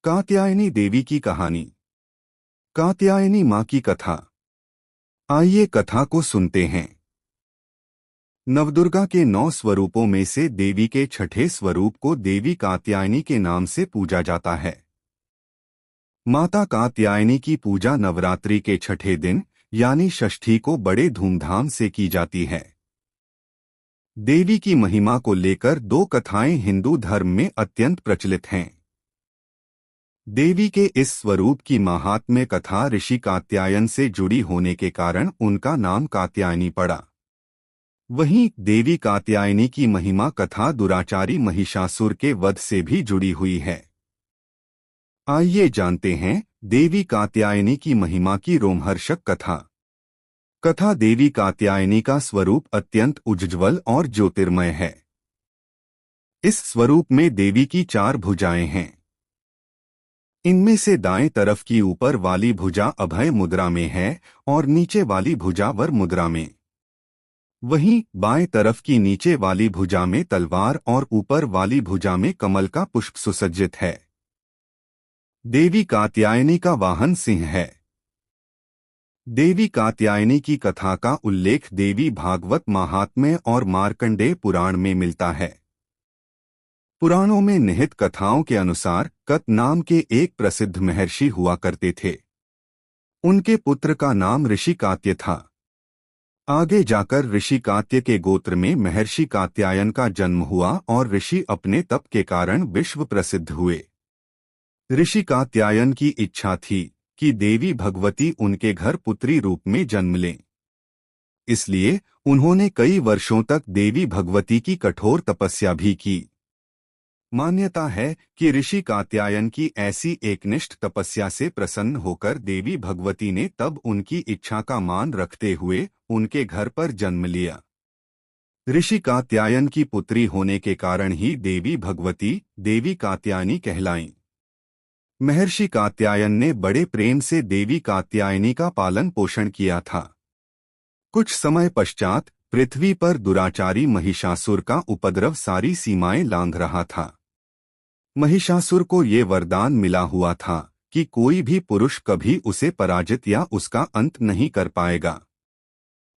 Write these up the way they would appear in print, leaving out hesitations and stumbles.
कात्यायनी देवी की कहानी। कात्यायनी माँ की कथा। आइए कथा को सुनते हैं। नवदुर्गा के 9 स्वरूपों में से देवी के छठे स्वरूप को देवी कात्यायनी के नाम से पूजा जाता है। माता कात्यायनी की पूजा नवरात्रि के छठे दिन यानी षष्ठी को बड़े धूमधाम से की जाती है। देवी की महिमा को लेकर 2 कथाएं हिंदू धर्म में अत्यंत प्रचलित हैं। देवी के इस स्वरूप की महात्म्य कथा ऋषि कात्यायन से जुड़ी होने के कारण उनका नाम कात्यायनी पड़ा। वहीं देवी कात्यायनी की महिमा कथा दुराचारी महिषासुर के वध से भी जुड़ी हुई है। आइए जानते हैं देवी कात्यायनी की महिमा की रोमहर्षक कथा। कथा देवी कात्यायनी का स्वरूप अत्यंत उज्ज्वल और ज्योतिर्मय है। इस स्वरूप में देवी की 4 भुजाएं हैं। इनमें से दाएं तरफ की ऊपर वाली भुजा अभय मुद्रा में है और नीचे वाली भुजा वर मुद्रा में। वहीं बाएं तरफ की नीचे वाली भुजा में तलवार और ऊपर वाली भुजा में कमल का पुष्प सुसज्जित है। देवी कात्यायनी का वाहन सिंह है। देवी कात्यायनी की कथा का उल्लेख देवी भागवत महात्म्य और मार्कंडेय पुराण में मिलता है। पुराणों में निहित कथाओं के अनुसार कत नाम के एक प्रसिद्ध महर्षि हुआ करते थे। उनके पुत्र का नाम ऋषि कात्य था। आगे जाकर ऋषि कात्य के गोत्र में महर्षि कात्यायन का जन्म हुआ और ऋषि अपने तप के कारण विश्व प्रसिद्ध हुए। ऋषि कात्यायन की इच्छा थी कि देवी भगवती उनके घर पुत्री रूप में जन्म लें। इसलिए उन्होंने कई वर्षों तक देवी भगवती की कठोर तपस्या भी की। मान्यता है कि ऋषि कात्यायन की ऐसी एकनिष्ठ तपस्या से प्रसन्न होकर देवी भगवती ने तब उनकी इच्छा का मान रखते हुए उनके घर पर जन्म लिया। ऋषि कात्यायन की पुत्री होने के कारण ही देवी भगवती देवी कात्यायनी कहलाईं। महर्षि कात्यायन ने बड़े प्रेम से देवी कात्यायनी का पालन पोषण किया था। कुछ समय पश्चात पृथ्वी पर दुराचारी महिषासुर का उपद्रव सारी सीमाएं लांघ रहा था। महिषासुर को ये वरदान मिला हुआ था कि कोई भी पुरुष कभी उसे पराजित या उसका अंत नहीं कर पाएगा।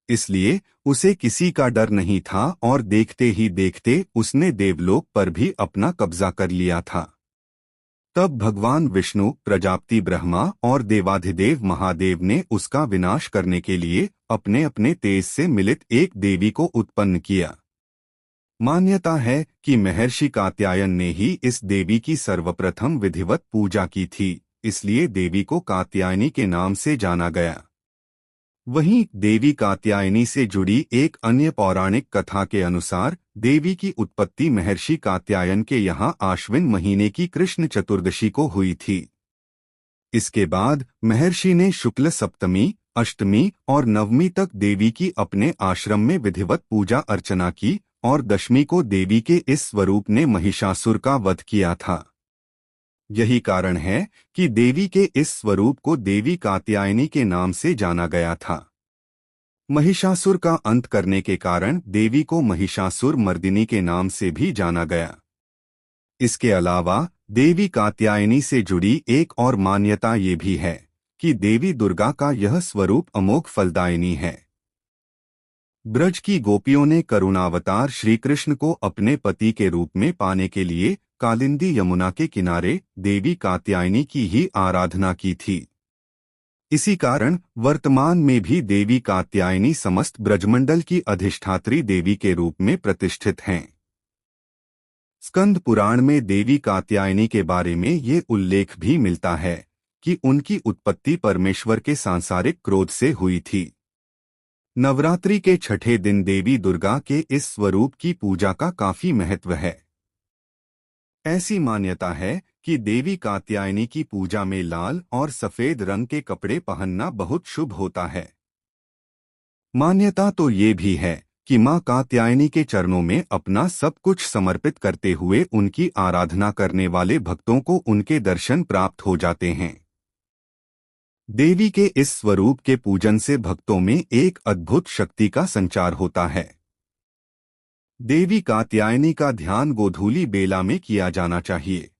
इसलिए उसे किसी का डर नहीं था और देखते ही देखते उसने देवलोक पर भी अपना कब्जा कर लिया था। तब भगवान विष्णु, प्रजापति ब्रह्मा और देवाधिदेव महादेव ने उसका विनाश करने के लिए अपने अपने तेज से मिलित एक देवी को उत्पन्न किया। मान्यता है कि महर्षि कात्यायन ने ही इस देवी की सर्वप्रथम विधिवत पूजा की थी, इसलिए देवी को कात्यायनी के नाम से जाना गया। वहीं देवी कात्यायनी से जुड़ी एक अन्य पौराणिक कथा के अनुसार देवी की उत्पत्ति महर्षि कात्यायन के यहाँ आश्विन महीने की कृष्ण चतुर्दशी को हुई थी। इसके बाद महर्षि ने शुक्ल सप्तमी, अष्टमी और नवमी तक देवी की अपने आश्रम में विधिवत पूजा अर्चना की और दशमी को देवी के इस स्वरूप ने महिषासुर का वध किया था। यही कारण है कि देवी के इस स्वरूप को देवी कात्यायनी के नाम से जाना गया था। महिषासुर का अंत करने के कारण देवी को महिषासुर मर्दिनी के नाम से भी जाना गया। इसके अलावा देवी कात्यायनी से जुड़ी एक और मान्यता ये भी है कि देवी दुर्गा का यह स्वरूप अमोघ फलदायिनी है। ब्रज की गोपियों ने करुणावतार श्री कृष्ण को अपने पति के रूप में पाने के लिए कालिंदी यमुना के किनारे देवी कात्यायनी की ही आराधना की थी। इसी कारण वर्तमान में भी देवी कात्यायनी समस्त ब्रजमंडल की अधिष्ठात्री देवी के रूप में प्रतिष्ठित हैं। स्कंद पुराण में देवी कात्यायनी के बारे में ये उल्लेख भी मिलता है कि उनकी उत्पत्ति परमेश्वर के सांसारिक क्रोध से हुई थी। नवरात्रि के छठे दिन देवी दुर्गा के इस स्वरूप की पूजा का काफी महत्व है। ऐसी मान्यता है कि देवी कात्यायनी की पूजा में लाल और सफेद रंग के कपड़े पहनना बहुत शुभ होता है। मान्यता तो ये भी है कि मां कात्यायनी के चरणों में अपना सब कुछ समर्पित करते हुए उनकी आराधना करने वाले भक्तों को उनके दर्शन प्राप्त हो जाते हैं। देवी के इस स्वरूप के पूजन से भक्तों में एक अद्भुत शक्ति का संचार होता है। देवी कात्यायनी का ध्यान गोधूली बेला में किया जाना चाहिए।